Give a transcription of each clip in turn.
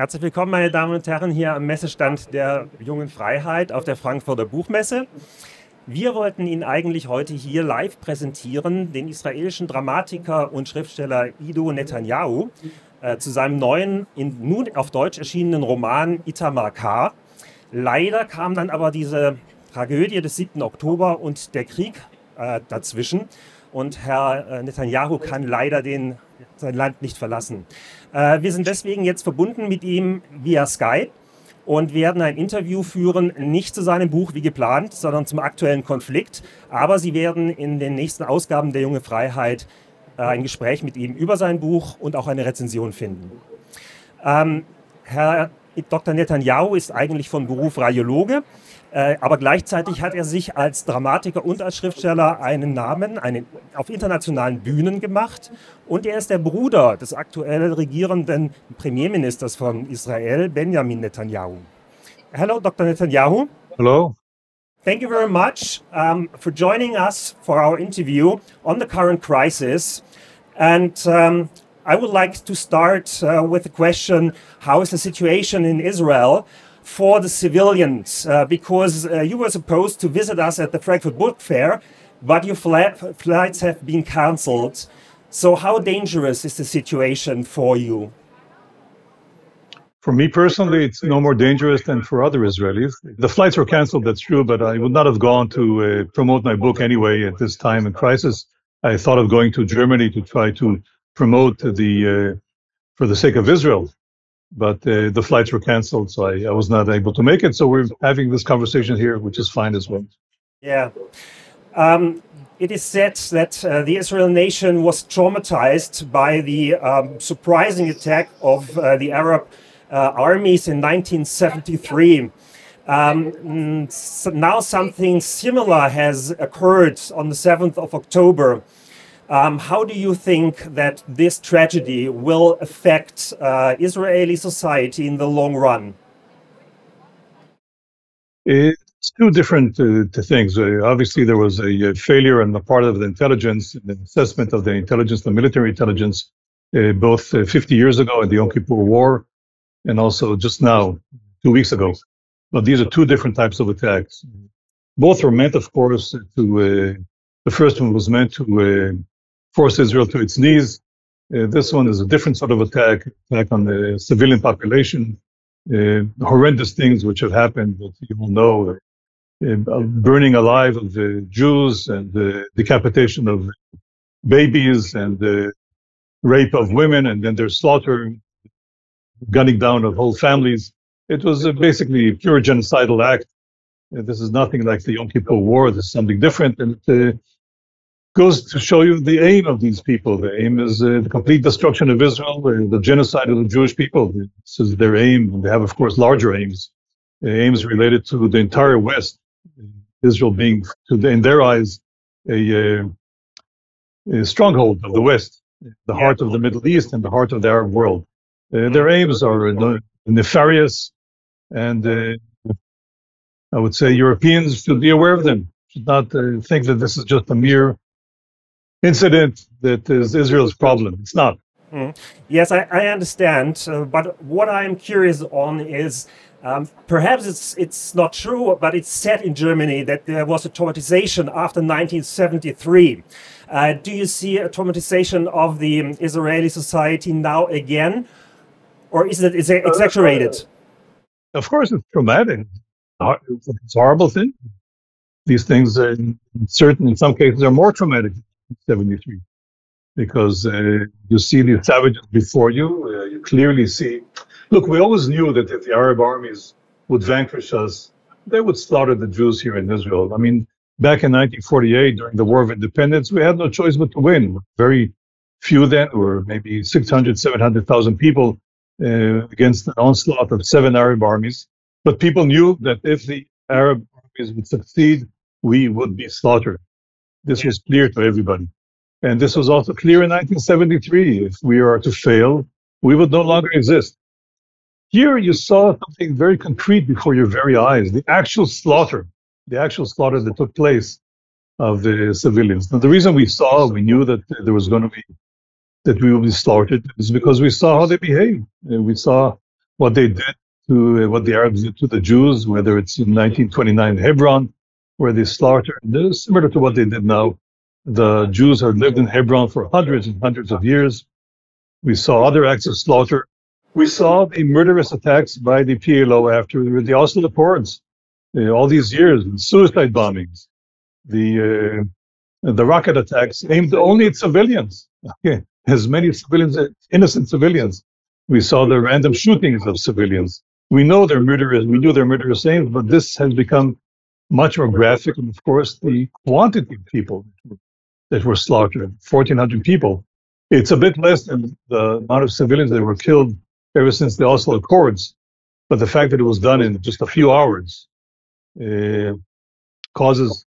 Herzlich willkommen, meine Damen und Herren, hier am Messestand der Jungen Freiheit auf der Frankfurter Buchmesse. Wir wollten Ihnen eigentlich heute hier live präsentieren, den israelischen Dramatiker und Schriftsteller Ido Netanyahu zu seinem neuen, nun auf Deutsch erschienenen Roman Itamar K. Leider kam dann aber diese Tragödie des 7. Oktober und der Krieg dazwischen. Und Herr Netanyahu kann leider sein Land nicht verlassen. Wir sind deswegen jetzt verbunden mit ihm via Skype und werden ein Interview führen, nicht zu seinem Buch wie geplant, sondern zum aktuellen Konflikt. Aber Sie werden in den nächsten Ausgaben der Junge Freiheit ein Gespräch mit ihm über sein Buch und auch eine Rezension finden. Herr Dr. Netanyahu ist eigentlich von Beruf Radiologe, aber gleichzeitig hat er sich als Dramatiker und als Schriftsteller einen Namen auf internationalen Bühnen gemacht. Und er ist der Bruder des aktuell regierenden Premierministers von Israel, Benjamin Netanyahu. Hello, Dr. Netanyahu. Hello. Thank you very much for joining us for our interview on the current crisis. And I would like to start with the question, how is the situation in Israel for the civilians? Because you were supposed to visit us at the Frankfurt Book Fair, but your flights have been cancelled. So how dangerous is the situation for you? For me personally, it's no more dangerous than for other Israelis. The flights were canceled, that's true, but I would not have gone to promote my book anyway at this time in crisis. I thought of going to Germany to try to promote for the sake of Israel. But the flights were canceled, so I was not able to make it. So we're having this conversation here, which is fine as well. Yeah. It is said that the Israeli nation was traumatized by the surprising attack of the Arab armies in 1973. So now something similar has occurred on the 7th of October. How do you think that this tragedy will affect Israeli society in the long run? It's two different things. Obviously, there was a failure on the part of the intelligence, the assessment of the intelligence, the military intelligence, both 50 years ago in the Yom Kippur War and also just now, 2 weeks ago. But these are two different types of attacks. Both were meant, of course, to, the first one was meant to force Israel to its knees. This one is a different sort of attack on the civilian population. Horrendous things which have happened that you will know, burning alive of the Jews and the decapitation of babies and the rape of women and then their slaughter, gunning down of whole families. It was basically a pure genocidal act. This is nothing like the Yom Kippur War. This is something different. And it goes to show you the aim of these people. The aim is the complete destruction of Israel, the genocide of the Jewish people. This is their aim. They have, of course, larger aims, aims related to the entire West. Israel being, in their eyes, a stronghold of the West, the heart of the Middle East and the heart of the Arab world. Their aims are nefarious, and I would say Europeans should be aware of them, should not think that this is just a mere incident that is Israel's problem. It's not. Yes, I understand. But what I'm curious on is perhaps it's not true, but it's said in Germany that there was a traumatization after 1973. Do you see a traumatization of the Israeli society now again? Or is it exaggerated? Of course, it's traumatic. It's a horrible thing. These things, in some cases, are more traumatic than 73. Because you see the savages before you, you clearly see. Look, we always knew that if the Arab armies would vanquish us, they would slaughter the Jews here in Israel. I mean, back in 1948, during the War of Independence, we had no choice but to win. Very few then, or maybe 600, 700,000 people against an onslaught of 7 Arab armies. But people knew that if the Arab armies would succeed, we would be slaughtered. This was clear to everybody. And this was also clear in 1973. If we are to fail, we would no longer exist. Here you saw something very concrete before your very eyes, the actual slaughter that took place of the civilians. Now, the reason we knew that there was going to be, that we would be slaughtered is because we saw how they behaved. We saw what they did to what the Arabs did to the Jews, whether it's in 1929 Hebron, where they slaughtered. This is similar to what they did now. The Jews had lived in Hebron for hundreds and hundreds of years. We saw other acts of slaughter. We saw the murderous attacks by the PLO after the Oslo Accords. All these years, suicide bombings, the rocket attacks aimed only at civilians. Okay. As many civilians, innocent civilians. We saw the random shootings of civilians. We know they're murderous. We knew they're murderous aims, but this has become much more graphic. And of course, the quantity of people that were slaughtered, 1,400 people. It's a bit less than the amount of civilians that were killed ever since the Oslo Accords. But the fact that it was done in just a few hours causes,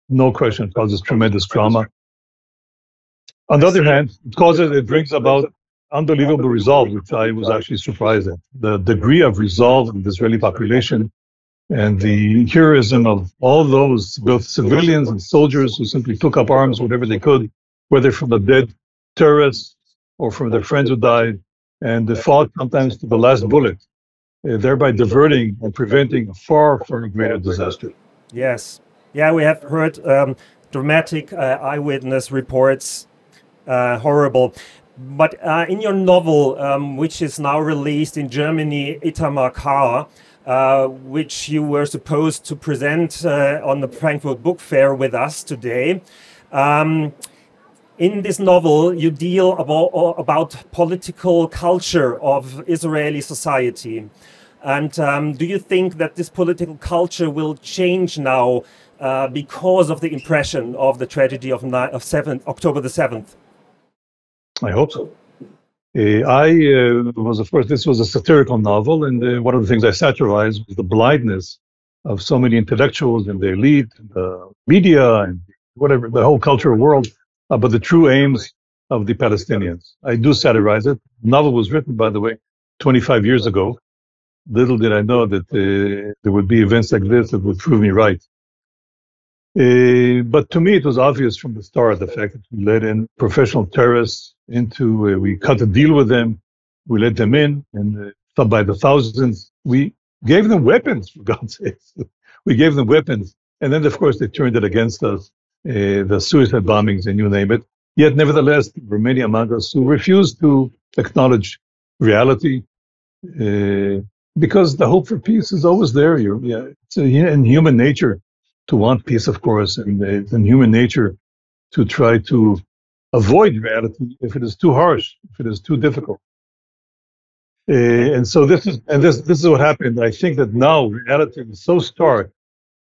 no question, causes tremendous trauma. On the other hand, it brings about unbelievable resolve, which I was actually surprised at. The degree of resolve in the Israeli population and the heroism of all those, both civilians and soldiers who simply took up arms whatever they could, whether from the dead terrorists or from their friends who died, and they fought sometimes to the last bullet, thereby diverting and preventing a far, far greater disaster. Yes. Yeah, we have heard dramatic eyewitness reports. Horrible. But in your novel, which is now released in Germany, Itamar Car, which you were supposed to present on the Frankfurt Book Fair with us today, in this novel, you deal about political culture of Israeli society. And do you think that this political culture will change now because of the impression of the tragedy of October the 7th? I hope so. Of course, this was a satirical novel, and one of the things I satirized was the blindness of so many intellectuals and the elite, and the media, and whatever, the whole cultural world, about the true aims of the Palestinians. I do satirize it. The novel was written, by the way, 25 years ago. Little did I know that there would be events like this that would prove me right. But to me, it was obvious from the start, the fact that we let in professional terrorists into, we cut a deal with them, we let them in, and by the thousands, we gave them weapons, for God's sake. We gave them weapons. And then, of course, they turned it against us, the suicide bombings and you name it. Yet, nevertheless, there were many among us who refused to acknowledge reality, because the hope for peace is always there. It's in human nature to want peace, of course, and it's in human nature to try to avoid reality if it is too harsh, if it is too difficult. And so this is what happened. I think that now reality is so stark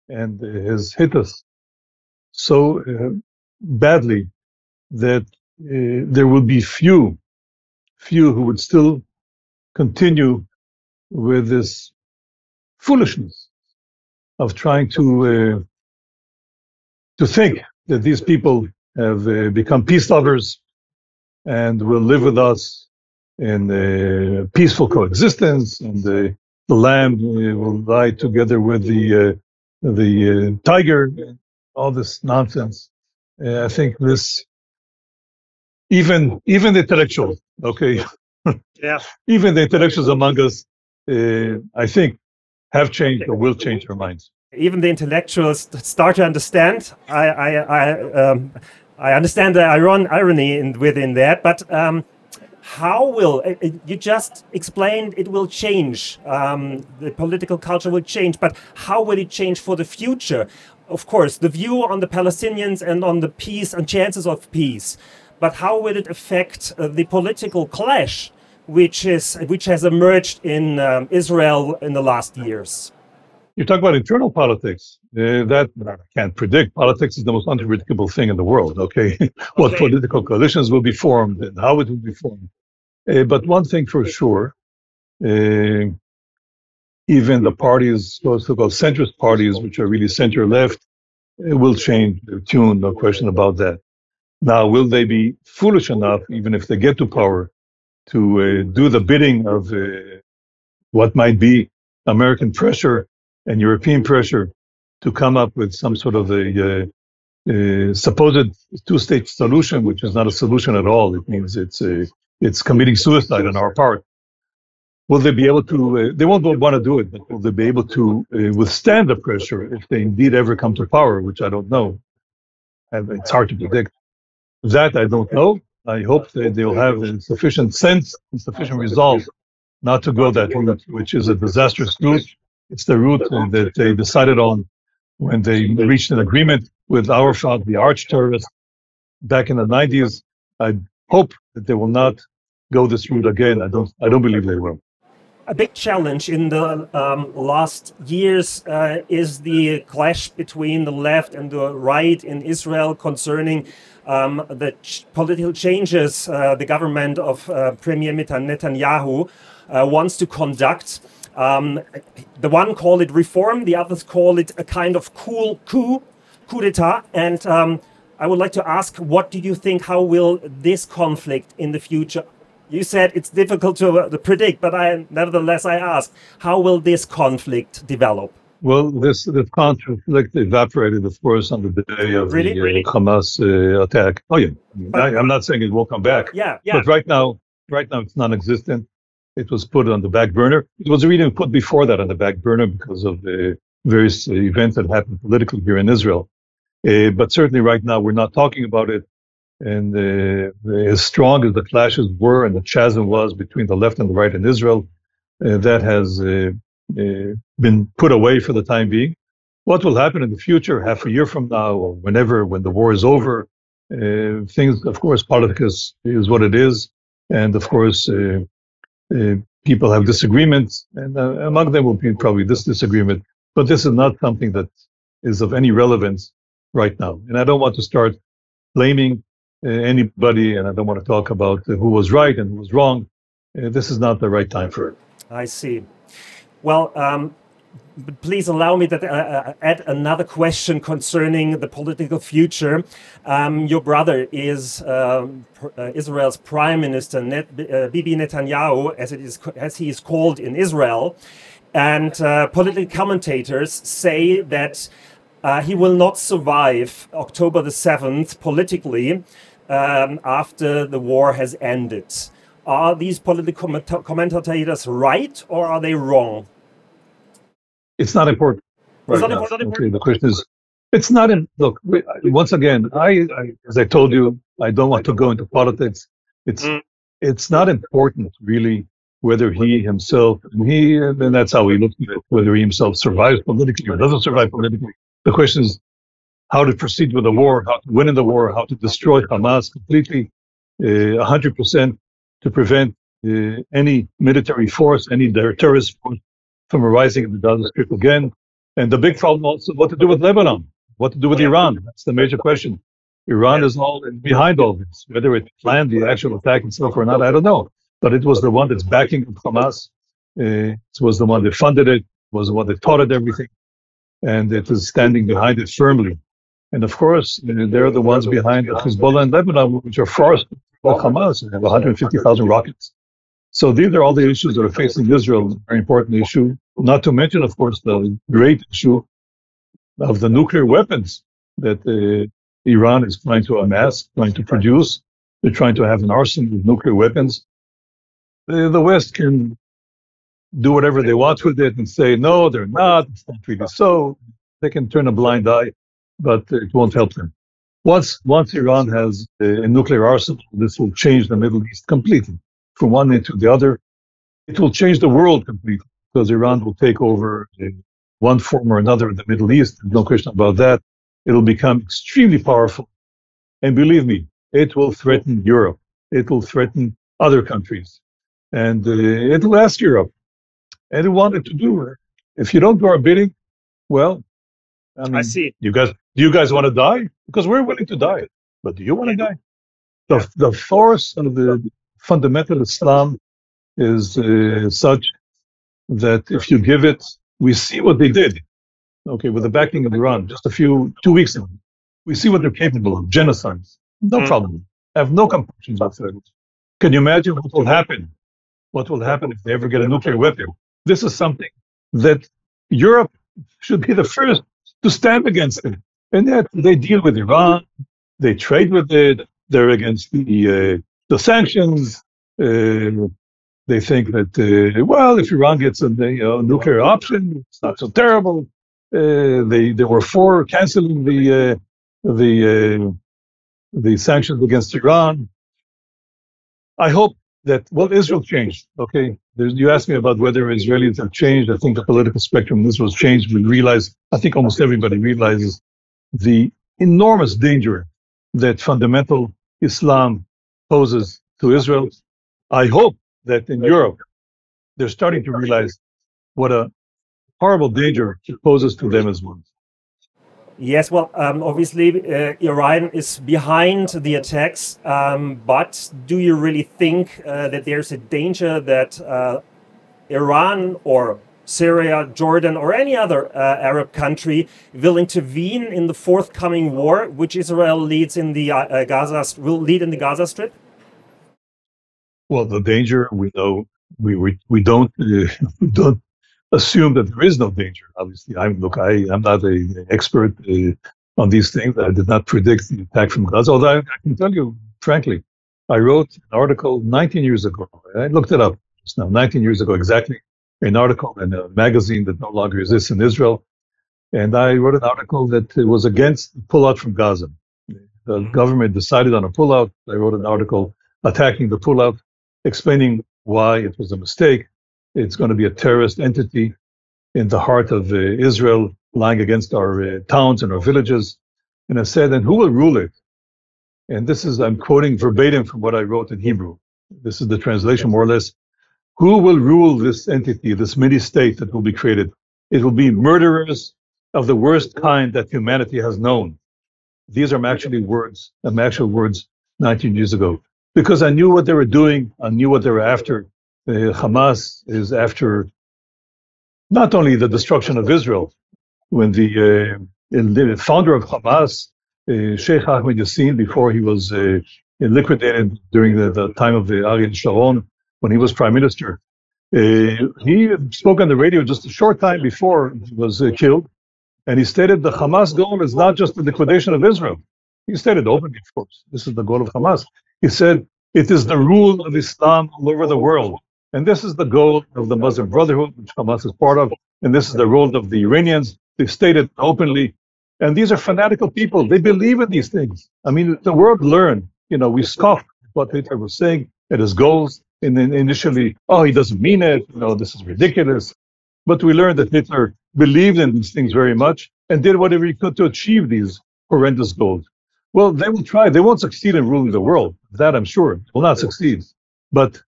and has hit us so badly that there will be few who would still continue with this foolishness of trying to think that these people have become peace lovers and will live with us in peaceful coexistence, and the lamb will lie together with the tiger. All this nonsense. I think this, even the intellectuals, okay, yeah, even the intellectuals among us, I think, have changed or will change their minds. Even the intellectuals start to understand. I understand the irony within that, but how will you just explained it will change? The political culture will change, but how will it change for the future? Of course, the view on the Palestinians and on the peace and chances of peace, but how will it affect the political clash which has emerged in Israel in the last years? You talk about internal politics. That I can't predict. Politics is the most unpredictable thing in the world. Okay, what political coalitions will be formed and how it will be formed. But one thing for sure, even the parties, so-called centrist parties, which are really center-left, will change their tune. No question about that. Now, will they be foolish enough, even if they get to power, to do the bidding of what might be American pressure and European pressure to come up with some sort of a supposed two-state solution, which is not a solution at all? It means it's committing suicide on our part. will they be able to, they won't want to do it, but will they be able to withstand the pressure if they indeed ever come to power, which I don't know. And it's hard to predict. That I don't know. I hope that they'll have sufficient sense and sufficient resolve not to go that route, which is a disastrous route. It's the route that they decided on when they reached an agreement with Arafat, the arch terrorist, back in the 90s. I hope that they will not go this route again. I don't believe they will. A big challenge in the last years is the clash between the left and the right in Israel concerning the political changes the government of Premier Netanyahu wants to conduct. The one call it reform, the others call it a kind of coup d'etat. And I would like to ask, what do you think, how will this conflict in the future? You said it's difficult to predict, but nevertheless I ask, how will this conflict develop? Well, this conflict evaporated, of course, on the day of the Hamas attack. Oh yeah, I'm not saying it will come back. Yeah. But right now it's non-existent. It was put on the back burner. It was really put before that on the back burner because of the various events that happened politically here in Israel. But certainly right now we're not talking about it. And as strong as the clashes were and the chasm was between the left and the right in Israel, that has been put away for the time being. What will happen in the future, half a year from now, or when the war is over, things, of course, politics is what it is. And of course, people have disagreements, and among them will be probably this disagreement. But this is not something that is of any relevance right now. And I don't want to start blaming anybody, and I don't want to talk about who was right and who was wrong. This is not the right time for it. I see. Well, please allow me to add another question concerning the political future. Your brother is Israel's Prime Minister, Bibi Netanyahu, as he is called in Israel, and political commentators say that he will not survive October the 7th politically after the war has ended. Are these political commentators right, or are they wrong? It's not important. Right, it's not important. Okay, the question is, it's not in. Look, once again, as I told you, I don't want to go into politics. It's not important really whether he himself and that's how he looks at it, whether he himself survives politically or doesn't survive politically. The question is how to proceed with the war, how to win in the war, how to destroy Hamas completely, 100%, to prevent any military force, any terrorist force from arising in the Gaza Strip again. And the big problem also, what to do with Lebanon, what to do with Iran. That's the major question. Iran is all behind all this. Whether it planned the actual attack itself or not, I don't know. But it was the one that's backing Hamas. It was the one that funded it, was the one that taught it everything. And it is standing behind it firmly. And of course, they're the ones behind Hezbollah and Lebanon, which are forced by Hamas and have 150,000 rockets. So these are all the issues that are facing Israel, a very important issue. Not to mention, of course, the great issue of the nuclear weapons that Iran is trying to amass, trying to produce. They're trying to have an arsenal of nuclear weapons. The West can do whatever they want with it and say, no, they're not, it's not really so. They can turn a blind eye, but it won't help them. Once Iran has a nuclear arsenal, this will change the Middle East completely, from one end to the other. It will change the world completely, because Iran will take over one form or another in the Middle East. There's no question about that. It'll become extremely powerful. And believe me, it will threaten Europe. It will threaten other countries. And it will ask Europe. And it wanted to do it. If you don't do our bidding, well, I see. Do you guys want to die? Because we're willing to die. But do you want to die? The force of the fundamental Islam is such that if you give it, we see what they did. Okay, with the backing of Iran, just 2 weeks ago, we see what they're capable of, genocides. No problem. I have no compunctions whatsoever. Can you imagine what will happen? What will happen if they ever get a nuclear weapon? This is something that Europe should be the first to stand against it. And yet they deal with Iran, they trade with it, they're against the sanctions, They think that, well, if Iran gets a nuclear option, it's not so terrible. They were for canceling the sanctions against Iran. I hope that, well, Israel changed, okay? You asked me about whether Israelis have changed. I think the political spectrum in Israel has changed. We realize, I think almost everybody realizes the enormous danger that fundamental Islam poses to Israel. I hope that in Europe, they're starting to realize what a horrible danger it poses to them as well. Yes, well, obviously, Iran is behind the attacks, but do you really think that there's a danger that Iran or Syria, Jordan, or any other Arab country will intervene in the forthcoming war, which Israel leads in the will lead in the Gaza Strip? Well, the danger, we know, we don't don't assume that there is no danger. Obviously, I'm not an expert on these things. I did not predict the attack from Gaza. Although I can tell you, frankly, I wrote an article 19 years ago. I looked it up just now, 19 years ago exactly, an article in a magazine that no longer exists in Israel. And I wrote an article that was against the pullout from Gaza. The government decided on a pullout. I wrote an article attacking the pullout, explaining why it was a mistake. It's going to be a terrorist entity in the heart of Israel, lying against our towns and our villages. And I said, and who will rule it? And this is, I'm quoting verbatim from what I wrote in Hebrew. This is the translation, more or less. Who will rule this entity, this mini-state that will be created? It will be murderers of the worst kind that humanity has known. These are actual words 19 years ago. Because I knew what they were doing, I knew what they were after. Hamas is after not only the destruction of Israel. When the founder of Hamas, Sheikh Ahmed Yassin, before he was liquidated during the time of Ariel Sharon, when he was prime minister, he spoke on the radio just a short time before he was killed, and he stated the Hamas goal is not just the liquidation of Israel. He stated openly, of course, this is the goal of Hamas. He said, it is the rule of Islam all over the world. And this is the goal of the Muslim Brotherhood, which Hamas is part of. And this is the role of the Iranians. They've stated openly. And these are fanatical people. They believe in these things. I mean, the world learned. We scoffed at what Hitler was saying at his goals. And then initially, he doesn't mean it. This is ridiculous. But we learned that Hitler believed in these things very much and did whatever he could to achieve these horrendous goals. Well, they will try. They won't succeed in ruling the world. That I'm sure will not succeed. But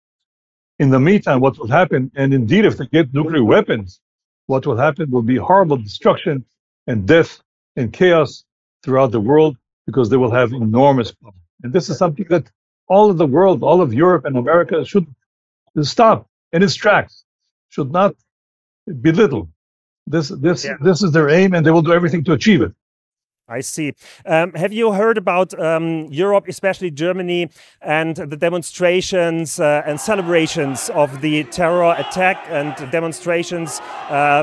in the meantime, what will happen, and indeed, if they get nuclear weapons, what will happen will be horrible destruction and death and chaos throughout the world because they will have enormous power. And this is something that all of the world, all of Europe and America should stop in its tracks, should not belittle. This is their aim, and they will do everything to achieve it. I see. Have you heard about Europe, especially Germany, and the demonstrations and celebrations of the terror attack and demonstrations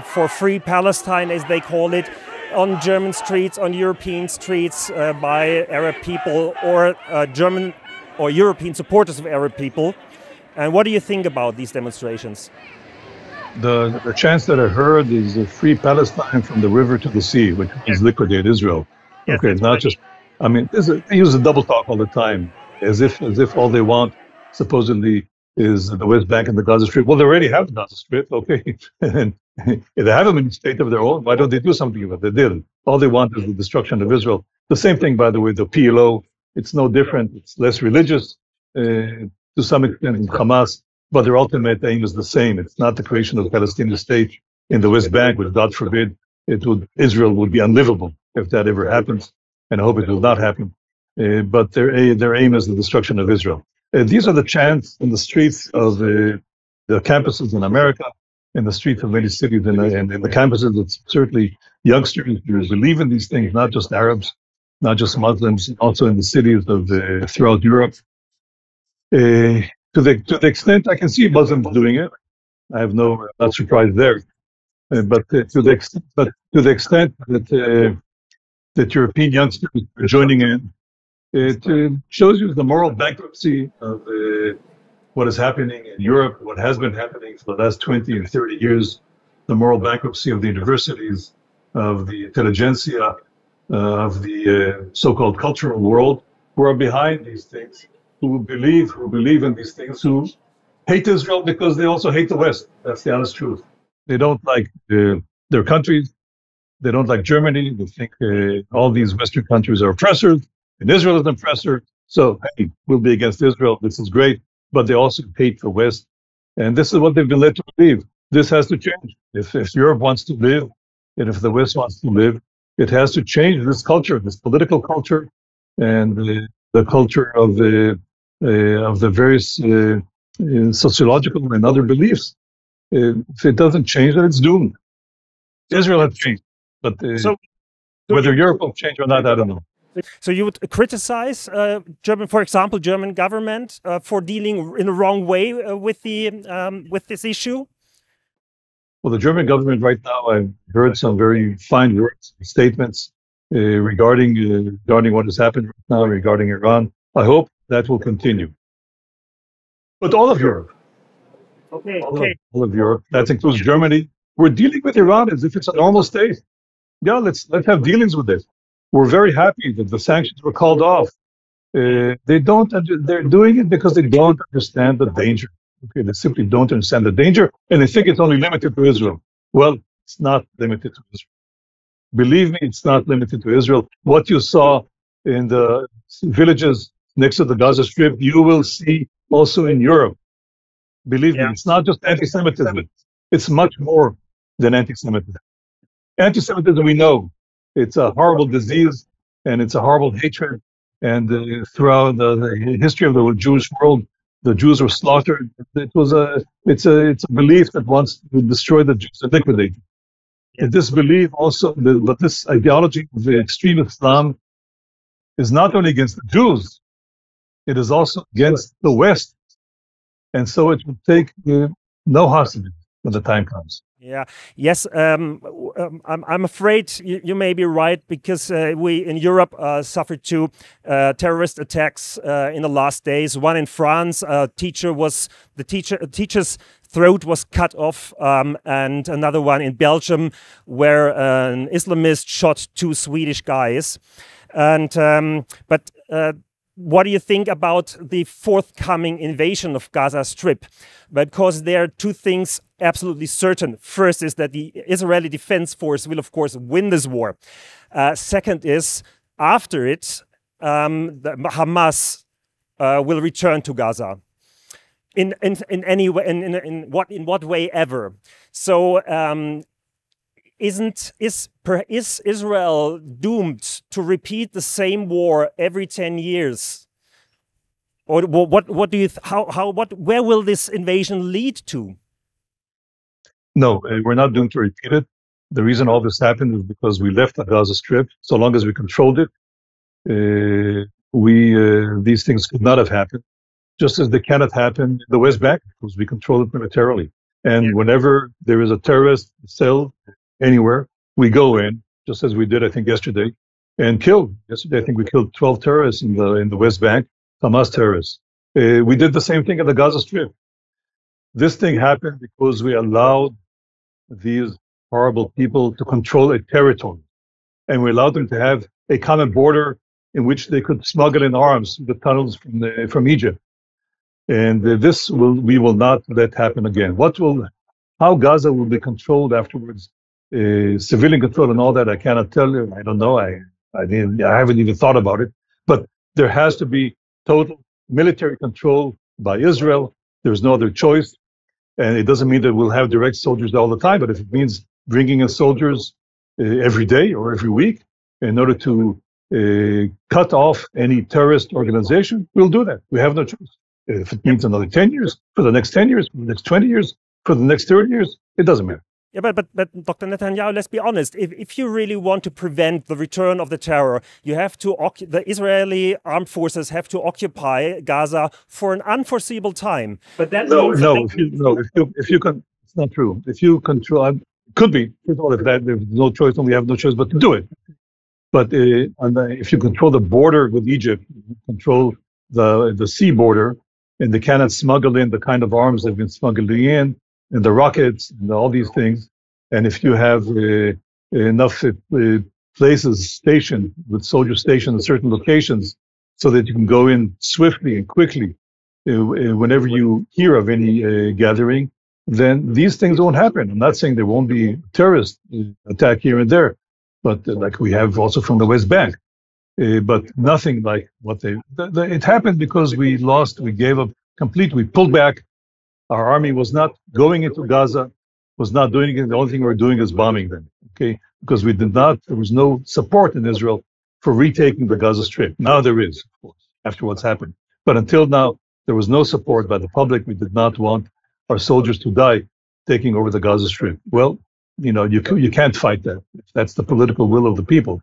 for free Palestine, as they call it, on German streets, on European streets by Arab people or German or European supporters of Arab people? And what do you think about these demonstrations? The chants that I heard is a free Palestine from the river to the sea, which means liquidate Israel. Yes, okay, not just. I mean, they use a double talk all the time, as if all they want, supposedly, is the West Bank and the Gaza Strip. Well, they already have the Gaza Strip, okay, and if they have them in a state of their own, why don't they do something about it? They didn't. All they want is the destruction of Israel. The same thing, by the way, the PLO. It's no different. It's less religious to some extent in Hamas, but their ultimate aim is the same. It's not the creation of a Palestinian state in the West Bank, which, God forbid, Israel would be unlivable if that ever happens, and I hope it will not happen. But their aim is the destruction of Israel. These are the chants in the streets of the campuses in America, in the streets of many cities, and in the campuses. It's certainly youngsters who believe in these things, not just Arabs, not just Muslims, also in the cities of throughout Europe. To the extent I can see Muslims doing it, I'm not surprised there. But to the extent that European youngsters are joining in, it shows you the moral bankruptcy of what is happening in Europe, what has been happening for the last 20 and 30 years, the moral bankruptcy of the universities, of the intelligentsia, of the so-called cultural world, who are behind these things, who believe in these things, who hate Israel because they also hate the West. That's the honest truth. They don't like their countries. They don't like Germany. They think all these Western countries are oppressors, and Israel is an oppressor. So, hey, we'll be against Israel. This is great. But they also hate the West. And this is what they've been led to believe. This has to change. If Europe wants to live, and if the West wants to live, it has to change this culture, this political culture, and the culture of the various sociological and other beliefs. If it doesn't change, then it's doomed. Israel has changed, but whether Europe will change or not, I don't know. So you would criticize German, for example, German government for dealing in the wrong way with this issue? Well, the German government right now, I've heard some very fine words, statements regarding what has happened right now regarding Iran. I hope that will continue. But all of Europe, all of Europe, that includes Germany, we're dealing with Iran as if it's a normal state. Yeah, let's have dealings with this. We're very happy that the sanctions were called off. They're doing it because they don't understand the danger. Okay, they simply don't understand the danger, and they think it's only limited to Israel. Well, it's not limited to Israel. Believe me, it's not limited to Israel. What you saw in the villages next to the Gaza Strip, you will see also in Europe. Believe me, it's not just anti-Semitism. It's much more than anti-Semitism. Anti-Semitism, we know, it's a horrible disease, and it's a horrible hatred. And throughout the history of the Jewish world, the Jews were slaughtered. It's a belief that wants to destroy the Jews and liquidate them. And this belief also, but this ideology of the extreme Islam is not only against the Jews, it is also against the West. And so it will take no hostages when the time comes. Yeah. Yes. I'm afraid you may be right, because we in Europe suffered two terrorist attacks in the last days. One in France, a teacher's throat was cut off, and another one in Belgium, where an Islamist shot two Swedish guys. And what do you think about the forthcoming invasion of Gaza Strip? Because there are two things absolutely certain. First is that the Israeli Defense Force will, of course, win this war. Second is, after it, Hamas will return to Gaza. In any way, in what way ever. So is Israel doomed to repeat the same war every 10 years? Or what do you where will this invasion lead to? No, we're not doomed to repeat it. The reason all this happened is because we left the Gaza Strip. So long as we controlled it, these things could not have happened. Just as they cannot happen in the West Bank, because we control it militarily. And whenever there is a terrorist cell anywhere, we go in, just as we did, I think, yesterday, and kill. Yesterday, I think we killed 12 terrorists in the West Bank, Hamas terrorists. We did the same thing at the Gaza Strip. This thing happened because we allowed these horrible people to control a territory, and we allowed them to have a common border in which they could smuggle in arms through the tunnels from Egypt. And we will not let happen again. How Gaza will be controlled afterwards, civilian control and all that, I cannot tell you. I don't know. I haven't even thought about it. But there has to be total military control by Israel. There's no other choice. And it doesn't mean that we'll have direct soldiers all the time, but if it means bringing in soldiers every day or every week in order to cut off any terrorist organization, we'll do that. We have no choice. If it means another 10 years, for the next 10 years, for the next 20 years, for the next 30 years, it doesn't matter. Yeah, but Dr. Netanyahu, let's be honest. If you really want to prevent the return of the terror, you have to the Israeli armed forces have to occupy Gaza for an unforeseeable time. But that if you can, it's not true. If you control, it could be. First of all, if there's no choice, then we have no choice but to do it. But if you control the border with Egypt, you control the sea border, and they cannot smuggle in the kind of arms they've been smuggling in, and the rockets, and all these things. And if you have enough places stationed, with soldiers stationed in certain locations, so that you can go in swiftly and quickly whenever you hear of any gathering, then these things won't happen. I'm not saying there won't be terrorist attack here and there, but like we have also from the West Bank. But nothing like what it happened because we gave up completely, we pulled back. Our army was not going into Gaza, was not doing it. The only thing we were doing is bombing them, okay? Because there was no support in Israel for retaking the Gaza Strip. Now there is, of course, after what's happened. But until now, there was no support by the public. We did not want our soldiers to die taking over the Gaza Strip. Well, you can't fight that. That's the political will of the people.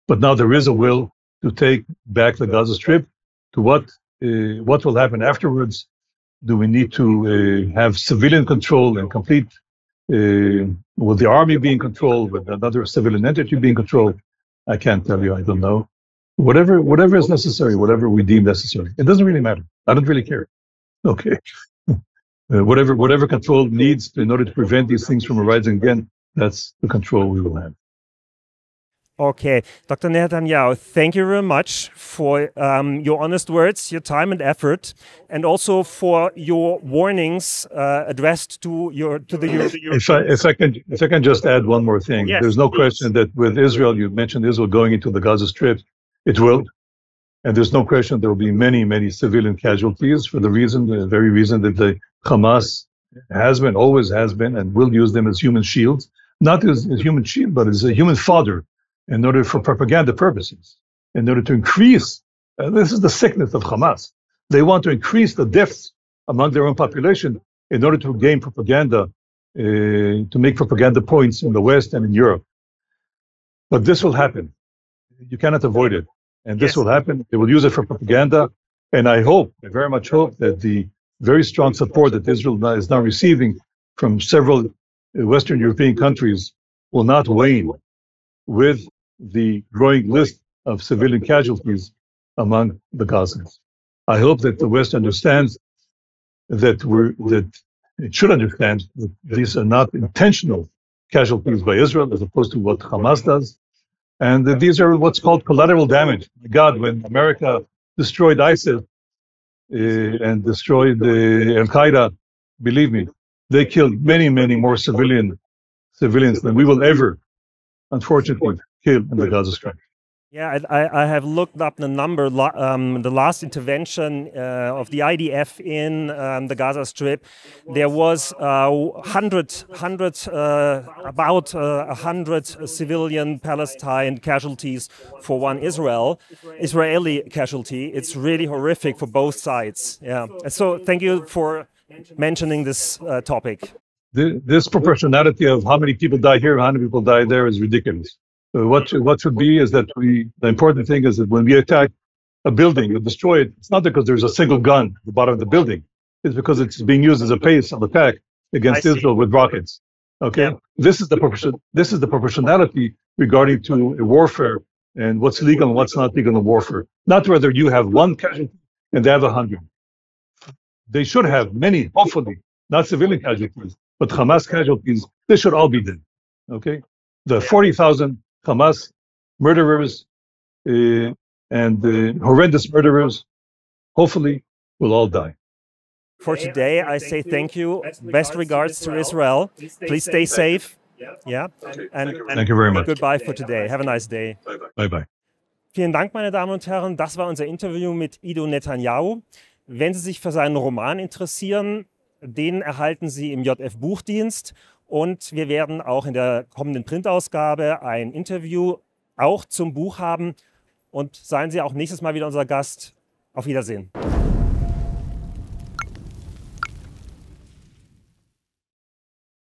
But now there is a will to take back the Gaza Strip. To what will happen afterwards? Do we need to have civilian control and complete? Will the army be in control? Will another civilian entity be in control? I can't tell you. I don't know. Whatever is necessary, whatever we deem necessary. It doesn't really matter. I don't really care. Okay. Whatever control needs in order to prevent these things from arising again, that's the control we will have. Okay, Dr. Netanyahu, thank you very much for your honest words, your time and effort, and also for your warnings addressed to the European. If I can just add one more thing, yes, there's no question that with Israel, you mentioned Israel going into the Gaza Strip, it will, and there's no question there will be many civilian casualties for the very reason that the Hamas always has been, and will use them as human shields, not as human shield, but as a human fodder, in order for propaganda purposes, in order to increase, this is the sickness of Hamas. They want to increase the deaths among their own population in order to gain propaganda, to make propaganda points in the West and in Europe. But this will happen. You cannot avoid it. And this will happen. They will use it for propaganda. And I very much hope that the very strong support that Israel is now receiving from several Western European countries will not wane with the growing list of civilian casualties among the Gazans. I hope that the West understands that it should understand that these are not intentional casualties by Israel as opposed to what Hamas does, and that these are what's called collateral damage. God, when America destroyed ISIS and destroyed Al Qaeda, believe me, they killed many more civilians than we will ever, unfortunately, kill in the Gaza Strip. Yeah, I have looked up the number, the last intervention of the IDF in the Gaza Strip. There was about 100 civilian Palestine casualties for one Israeli casualty. It's really horrific for both sides. Yeah. So thank you for mentioning this topic. This proportionality of how many people die here, how many people die there is ridiculous. What should be is that the important thing is that when we attack a building or destroy it, it's not because there's a single gun at the bottom of the building. It's because it's being used as a base of attack against Israel with rockets. Okay, yeah. This is the proportionality regarding to warfare and what's legal and what's not legal in warfare. Not whether you have one casualty and they have 100. They should have many, hopefully, not civilian casualties, but Hamas casualties. They should all be dead. Okay, the 40,000 Hamas murderers and horrendous murderers, hopefully, will all die. For today, I say thank you. Best regards to Israel. Please stay safe. Yeah. And thank you very much. Goodbye for today. Have a nice day. Bye-bye. Vielen Dank, meine Damen und Herren. Das war unser Interview mit Ido Netanyahu. Wenn Sie sich für seinen Roman interessieren, den erhalten Sie im JF Buchdienst. Und wir werden auch in der kommenden Printausgabe ein Interview auch zum Buch haben. Und seien Sie auch nächstes Mal wieder unser Gast. Auf Wiedersehen.